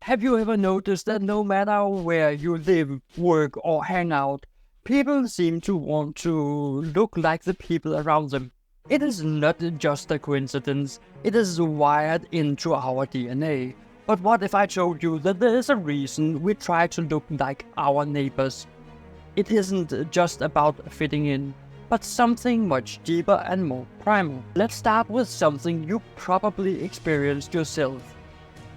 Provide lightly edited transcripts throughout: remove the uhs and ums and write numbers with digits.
Have you ever noticed that no matter where you live, work, or hang out, people seem to want to look like the people around them? It is not just a coincidence, it is wired into our DNA. But what if I told you that there is a reason we try to look like our neighbors? It isn't just about fitting in, but something much deeper and more primal. Let's start with something you probably experienced yourself.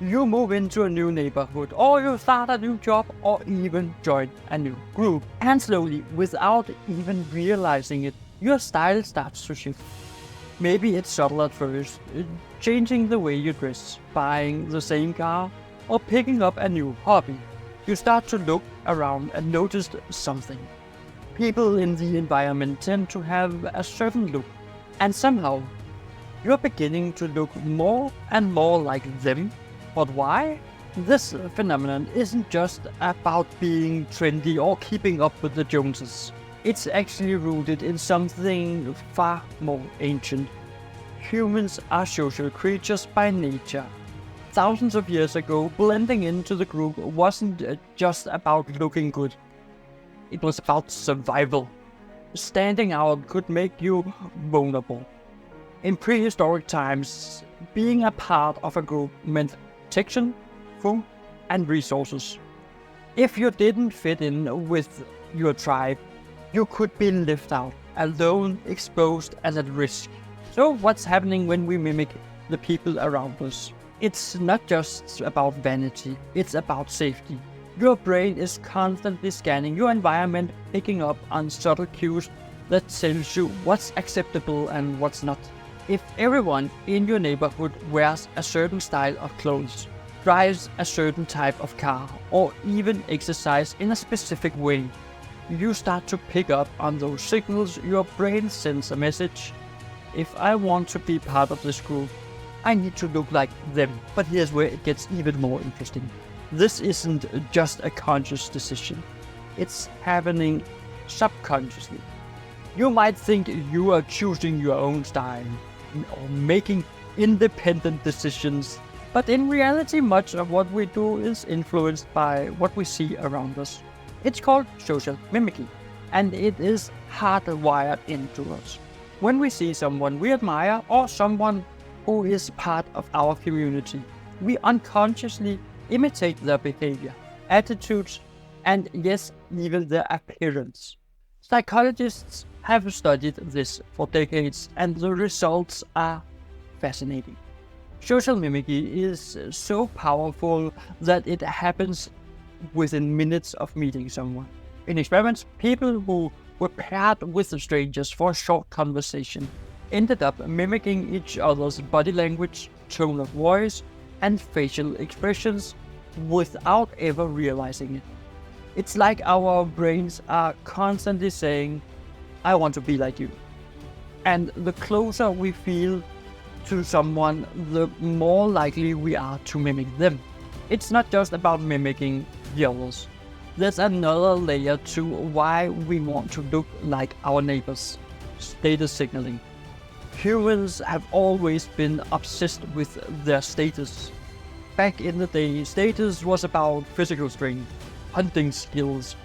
You move into a new neighborhood, or you start a new job, or even join a new group. And slowly, without even realizing it, your style starts to shift. Maybe it's subtle at first, changing the way you dress, buying the same car, or picking up a new hobby. You start to look around and notice something. People in the environment tend to have a certain look, and somehow, you're beginning to look more and more like them. But why? This phenomenon isn't just about being trendy or keeping up with the Joneses. It's actually rooted in something far more ancient. Humans are social creatures by nature. Thousands of years ago, blending into the group wasn't just about looking good. It was about survival. Standing out could make you vulnerable. In prehistoric times, being a part of a group meant protection, food, and resources. If you didn't fit in with your tribe, you could be left out, alone, exposed, and at risk. So what's happening when we mimic the people around us? It's not just about vanity, it's about safety. Your brain is constantly scanning your environment, picking up on subtle cues that tells you what's acceptable and what's not. If everyone in your neighborhood wears a certain style of clothes, drives a certain type of car, or even exercise in a specific way, you start to pick up on those signals. Your brain sends a message. If I want to be part of this group, I need to look like them. But here's where it gets even more interesting. This isn't just a conscious decision. It's happening subconsciously. You might think you are choosing your own style or making independent decisions, but in reality, much of what we do is influenced by what we see around us. It's called social mimicking, and it is hardwired into us. When we see someone we admire or someone who is part of our community, we unconsciously imitate their behavior, attitudes, and yes, even their appearance. Psychologists have studied this for decades, and the results are fascinating. Social mimicry is so powerful that it happens within minutes of meeting someone. In experiments, people who were paired with strangers for a short conversation ended up mimicking each other's body language, tone of voice, and facial expressions without ever realizing it. It's like our brains are constantly saying, I want to be like you. And the closer we feel to someone, the more likely we are to mimic them. It's not just about mimicking the others. There's another layer to why we want to look like our neighbors: status signaling. Humans have always been obsessed with their status. Back in the day, status was about physical strength, hunting skills,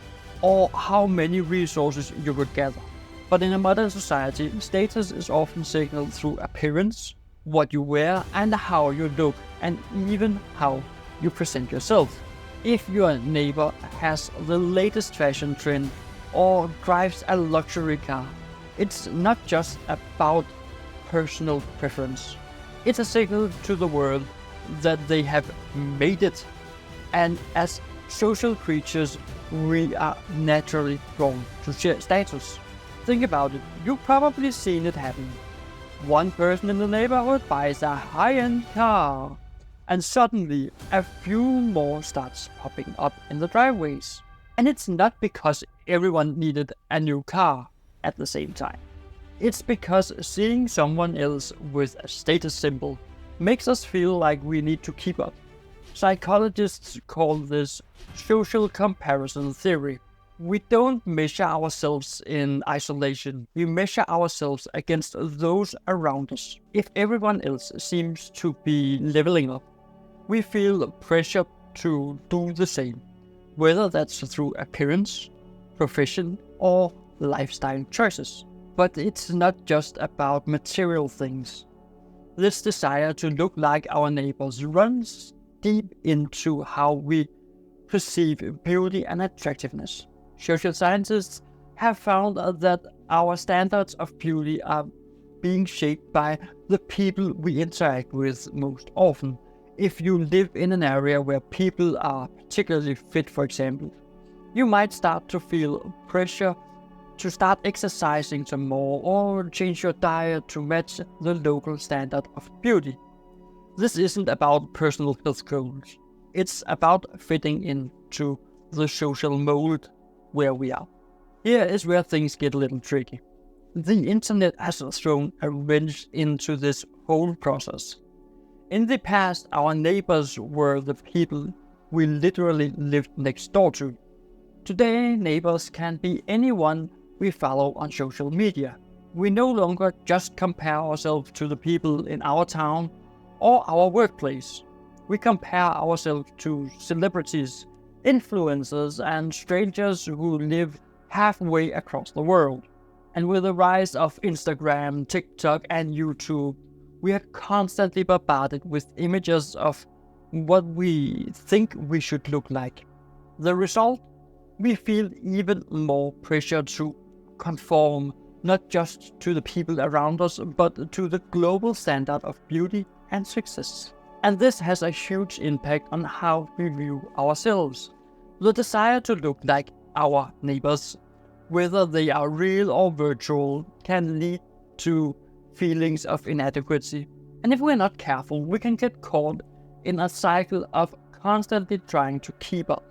or how many resources you could gather. But in a modern society, status is often signaled through appearance, what you wear, and how you look, and even how you present yourself. If your neighbor has the latest fashion trend or drives a luxury car, it's not just about personal preference. It's a signal to the world that they have made it. And as social creatures, we are naturally drawn to share status. Think about it, you've probably seen it happen. One person in the neighborhood buys a high-end car, and suddenly a few more starts popping up in the driveways. And it's not because everyone needed a new car at the same time. It's because seeing someone else with a status symbol makes us feel like we need to keep up. Psychologists call this social comparison theory. We don't measure ourselves in isolation. We measure ourselves against those around us. If everyone else seems to be leveling up, we feel pressure to do the same, whether that's through appearance, profession, or lifestyle choices. But it's not just about material things. This desire to look like our neighbors runs deep into how we perceive beauty and attractiveness. Social scientists have found that our standards of beauty are being shaped by the people we interact with most often. If you live in an area where people are particularly fit, for example, you might start to feel pressure to start exercising some more or change your diet to match the local standard of beauty. This isn't about personal health goals. It's about fitting into the social mold where we are. Here is where things get a little tricky. The internet has thrown a wrench into this whole process. In the past, our neighbors were the people we literally lived next door to. Today, neighbors can be anyone we follow on social media. We no longer just compare ourselves to the people in our town or our workplace. We compare ourselves to celebrities, influencers, and strangers who live halfway across the world. And with the rise of Instagram, TikTok, and YouTube, we are constantly bombarded with images of what we think we should look like. The result? We feel even more pressure to conform, not just to the people around us, but to the global standard of beauty and success. And this has a huge impact on how we view ourselves. The desire to look like our neighbors, whether they are real or virtual, can lead to feelings of inadequacy. And if we're not careful, we can get caught in a cycle of constantly trying to keep up,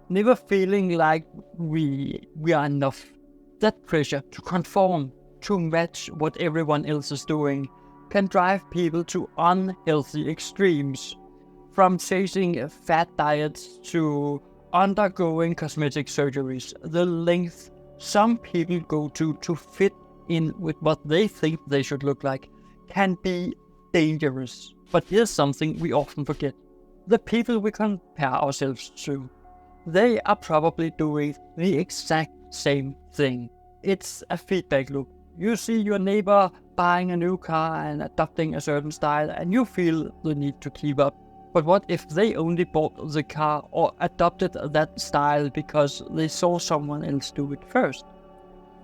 never feeling like we are enough. That pressure to conform, to match what everyone else is doing, can drive people to unhealthy extremes. From chasing fat diets to undergoing cosmetic surgeries, the length some people go to fit in with what they think they should look like can be dangerous. But here's something we often forget. The people we compare ourselves to, they are probably doing the exact same thing. It's a feedback loop. You see your neighbor buying a new car and adopting a certain style, and you feel the need to keep up. But what if they only bought the car or adopted that style because they saw someone else do it first?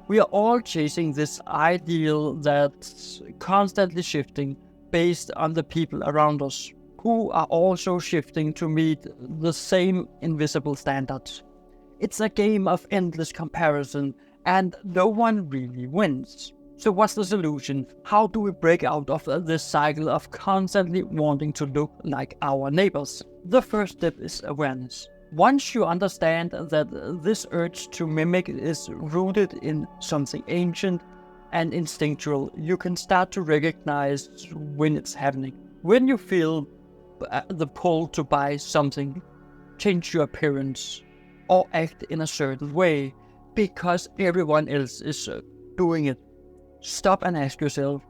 We are all chasing this ideal that's constantly shifting based on the people around us, who are also shifting to meet the same invisible standards. It's a game of endless comparison, and no one really wins. So what's the solution? How do we break out of this cycle of constantly wanting to look like our neighbors? The first step is awareness. Once you understand that this urge to mimic is rooted in something ancient and instinctual, you can start to recognize when it's happening. When you feel the pull to buy something, change your appearance, or act in a certain way because everyone else is doing it, stop and ask yourself,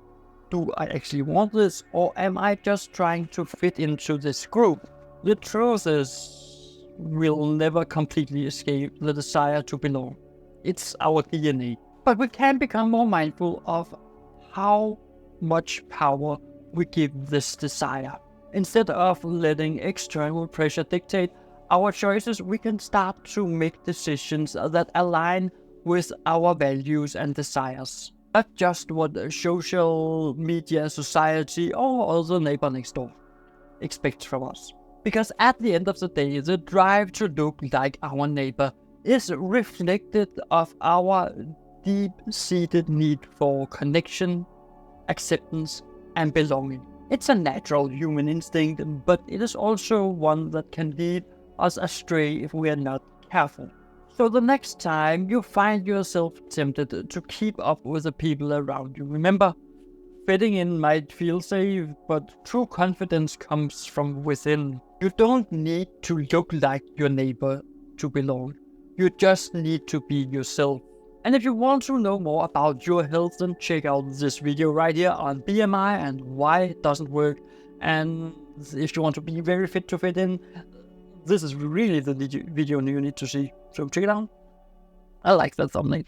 do I actually want this, or am I just trying to fit into this group? The truth is, we'll never completely escape the desire to belong. It's our DNA. But we can become more mindful of how much power we give this desire. Instead of letting external pressure dictate our choices, we can start to make decisions that align with our values and desires. Not just what social media, society, or other neighbor next door expects from us. Because at the end of the day, the drive to look like our neighbor is reflected of our deep-seated need for connection, acceptance, and belonging. It's a natural human instinct, but it is also one that can lead us astray if we are not careful. So the next time you find yourself tempted to keep up with the people around you, remember, fitting in might feel safe, but true confidence comes from within. You don't need to look like your neighbor to belong. You just need to be yourself. And if you want to know more about your health, then check out this video right here on BMI and why it doesn't work. And if you want to be very fit to fit in, this is really the video you need to see. So check it out. I like that thumbnail.